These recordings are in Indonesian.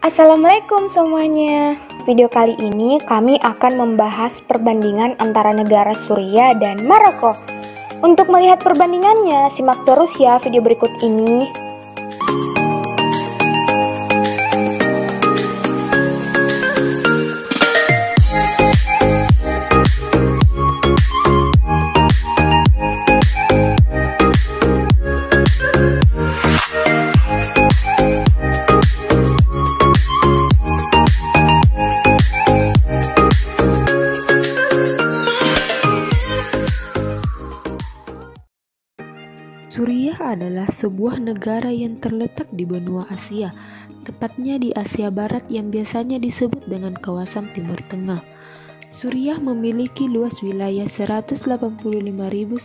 Assalamualaikum semuanya. Video kali ini kami akan membahas perbandingan antara negara Suriah dan Maroko. Untuk melihat perbandingannya, simak terus ya video berikut ini. Suriah adalah sebuah negara yang terletak di benua Asia, tepatnya di Asia Barat yang biasanya disebut dengan kawasan Timur Tengah. Suriah memiliki luas wilayah 185.180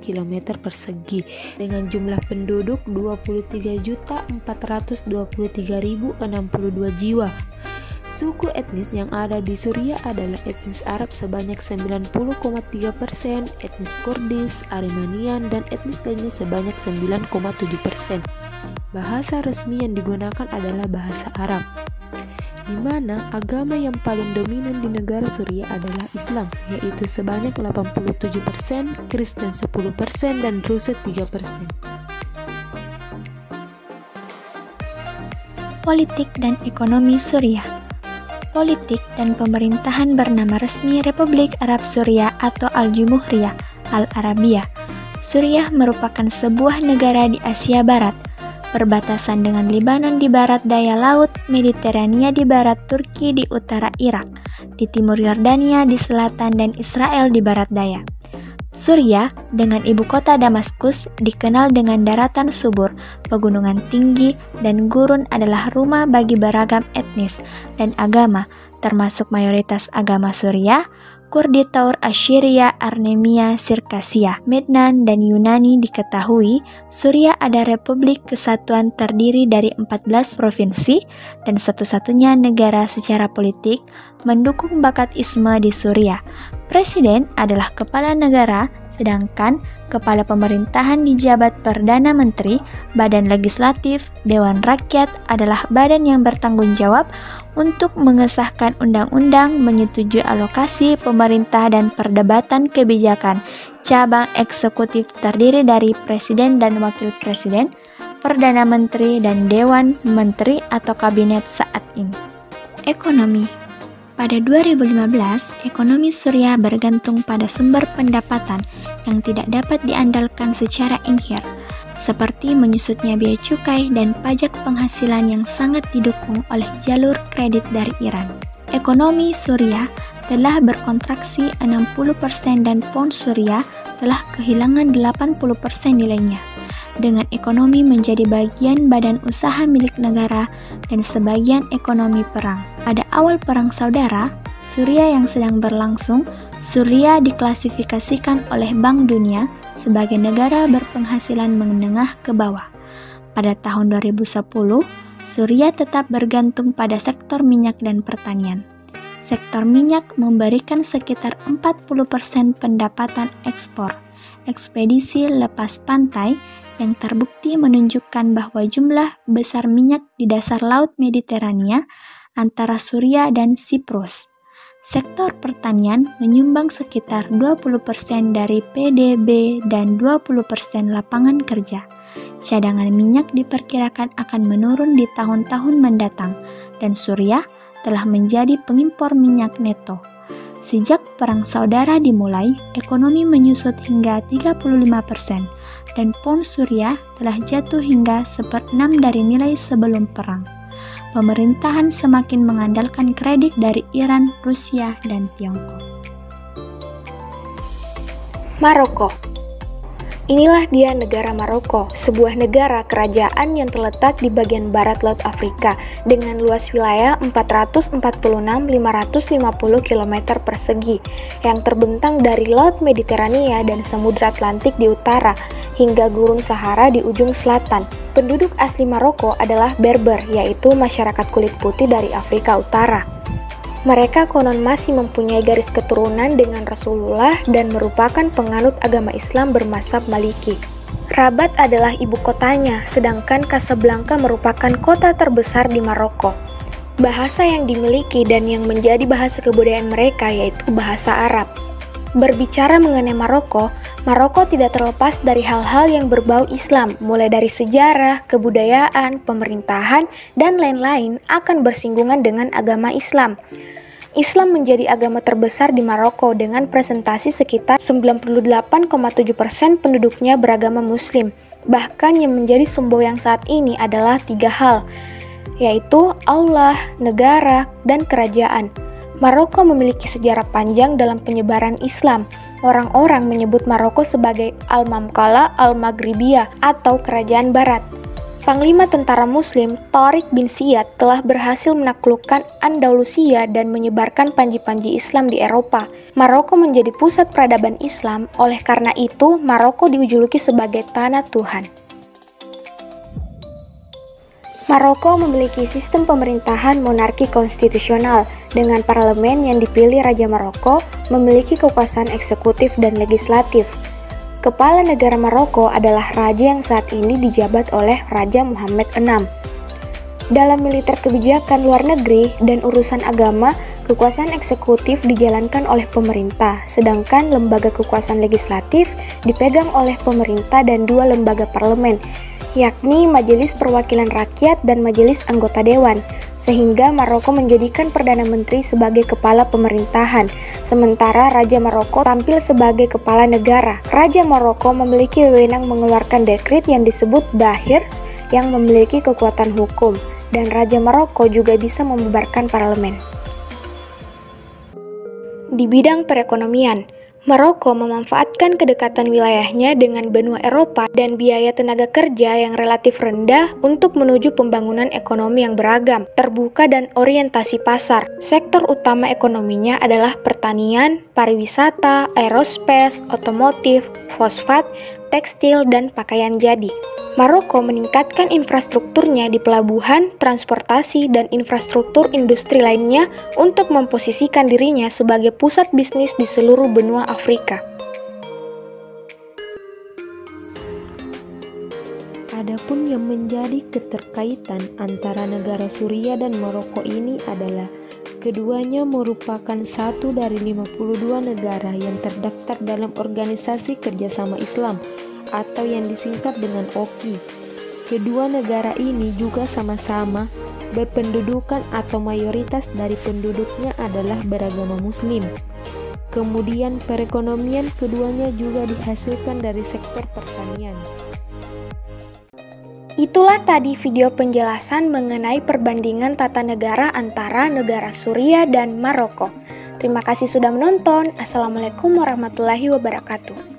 km persegi dengan jumlah penduduk 23.423.062 jiwa. Suku etnis yang ada di Suriah adalah etnis Arab sebanyak 90,3%, etnis Kurdis, Armenian, dan etnis lainnya sebanyak 9,7%. Bahasa resmi yang digunakan adalah bahasa Arab, di mana agama yang paling dominan di negara Suriah adalah Islam, yaitu sebanyak 87%, Kristen 10%, dan Druze 3%. Politik dan ekonomi Suriah. Politik dan pemerintahan bernama resmi Republik Arab Suriah atau Al-Jumhuriyah Al-Arabiyah. Suriah merupakan sebuah negara di Asia Barat, berbatasan dengan Lebanon di barat daya laut, Mediterania di barat, Turki di utara, Irak di timur, Yordania di selatan, dan Israel di barat daya. Suriah dengan ibu kota Damaskus dikenal dengan daratan subur, pegunungan tinggi, dan gurun adalah rumah bagi beragam etnis dan agama, termasuk mayoritas agama Suriah, Kurdi, Taur, Assyria, Armenia, Sirkasia, Mednan, dan Yunani. Diketahui, Suriah ada republik kesatuan terdiri dari 14 provinsi dan satu-satunya negara secara politik mendukung Ba'ath-isme di Suriah. Presiden adalah kepala negara, sedangkan kepala pemerintahan dijabat Perdana Menteri. Badan legislatif, Dewan Rakyat adalah badan yang bertanggung jawab untuk mengesahkan undang-undang, menyetujui alokasi pemerintah dan perdebatan kebijakan. Cabang eksekutif terdiri dari presiden dan wakil presiden, Perdana Menteri, dan Dewan Menteri atau kabinet saat ini. Ekonomi. Pada 2015, ekonomi Suriah bergantung pada sumber pendapatan yang tidak dapat diandalkan secara inhir, seperti menyusutnya biaya cukai dan pajak penghasilan yang sangat didukung oleh jalur kredit dari Iran. Ekonomi Suriah telah berkontraksi 60% dan pound Suriah telah kehilangan 80% nilainya, dengan ekonomi menjadi bagian badan usaha milik negara dan sebagian ekonomi perang. Pada awal Perang Saudara, Suriah yang sedang berlangsung, Suriah diklasifikasikan oleh Bank Dunia sebagai negara berpenghasilan menengah ke bawah. Pada tahun 2010, Suriah tetap bergantung pada sektor minyak dan pertanian. Sektor minyak memberikan sekitar 40% pendapatan ekspor. Ekspedisi lepas pantai yang terbukti menunjukkan bahwa jumlah besar minyak di dasar Laut Mediterania antara Suriah dan Siprus. Sektor pertanian menyumbang sekitar 20% dari PDB dan 20% lapangan kerja. Cadangan minyak diperkirakan akan menurun di tahun-tahun mendatang, dan Suriah telah menjadi pengimpor minyak neto. Sejak Perang Saudara dimulai, ekonomi menyusut hingga 35%, dan pound Suriah telah jatuh hingga 1/6 dari nilai sebelum perang. Pemerintahan semakin mengandalkan kredit dari Iran, Rusia, dan Tiongkok. Maroko. Inilah dia negara Maroko, sebuah negara kerajaan yang terletak di bagian barat Laut Afrika dengan luas wilayah 446.550 km persegi yang terbentang dari Laut Mediterania dan Samudra Atlantik di utara hingga Gurun Sahara di ujung selatan. Penduduk asli Maroko adalah Berber, yaitu masyarakat kulit putih dari Afrika Utara. Mereka konon masih mempunyai garis keturunan dengan Rasulullah dan merupakan penganut agama Islam bermazhab Maliki. Rabat adalah ibu kotanya, sedangkan Casablanca merupakan kota terbesar di Maroko. Bahasa yang dimiliki dan yang menjadi bahasa kebudayaan mereka yaitu bahasa Arab. Berbicara mengenai Maroko, Maroko tidak terlepas dari hal-hal yang berbau Islam, mulai dari sejarah, kebudayaan, pemerintahan, dan lain-lain akan bersinggungan dengan agama Islam. Islam menjadi agama terbesar di Maroko dengan presentasi sekitar 98,7% penduduknya beragama Muslim. Bahkan yang menjadi semboyan saat ini adalah 3 hal, yaitu Allah, negara, dan kerajaan. Maroko memiliki sejarah panjang dalam penyebaran Islam. Orang-orang menyebut Maroko sebagai Al-Mamlakah Al-Maghribiyah atau Kerajaan Barat. Panglima tentara Muslim, Tariq bin Ziyad, telah berhasil menaklukkan Andalusia dan menyebarkan panji-panji Islam di Eropa. Maroko menjadi pusat peradaban Islam, oleh karena itu Maroko dijuluki sebagai Tanah Tuhan. Maroko memiliki sistem pemerintahan monarki konstitusional dengan parlemen yang dipilih Raja Maroko memiliki kekuasaan eksekutif dan legislatif. Kepala negara Maroko adalah raja yang saat ini dijabat oleh Raja Muhammad VI. Dalam militer, kebijakan luar negeri, dan urusan agama, kekuasaan eksekutif dijalankan oleh pemerintah, sedangkan lembaga kekuasaan legislatif dipegang oleh pemerintah dan 2 lembaga parlemen, yakni Majelis Perwakilan Rakyat dan Majelis Anggota Dewan, sehingga Maroko menjadikan Perdana Menteri sebagai kepala pemerintahan, sementara Raja Maroko tampil sebagai kepala negara. Raja Maroko memiliki wewenang mengeluarkan dekret yang disebut Bahirs yang memiliki kekuatan hukum, dan Raja Maroko juga bisa membubarkan parlemen. Di bidang perekonomian, Maroko memanfaatkan kedekatan wilayahnya dengan benua Eropa dan biaya tenaga kerja yang relatif rendah untuk menuju pembangunan ekonomi yang beragam, terbuka dan orientasi pasar. Sektor utama ekonominya adalah pertanian, pariwisata, aerospace, otomotif, fosfat, tekstil, dan pakaian jadi. Maroko meningkatkan infrastrukturnya di pelabuhan, transportasi, dan infrastruktur industri lainnya untuk memposisikan dirinya sebagai pusat bisnis di seluruh benua Afrika. Adapun yang menjadi keterkaitan antara negara Suriah dan Maroko ini adalah keduanya merupakan satu dari 52 negara yang terdaftar dalam Organisasi Kerjasama Islam atau yang disingkat dengan OKI. Kedua negara ini juga sama-sama berpendudukan atau mayoritas dari penduduknya adalah beragama Muslim. Kemudian perekonomian keduanya juga dihasilkan dari sektor pertanian. Itulah tadi video penjelasan mengenai perbandingan tata negara antara negara Suriah dan Maroko. Terima kasih sudah menonton. Assalamualaikum warahmatullahi wabarakatuh.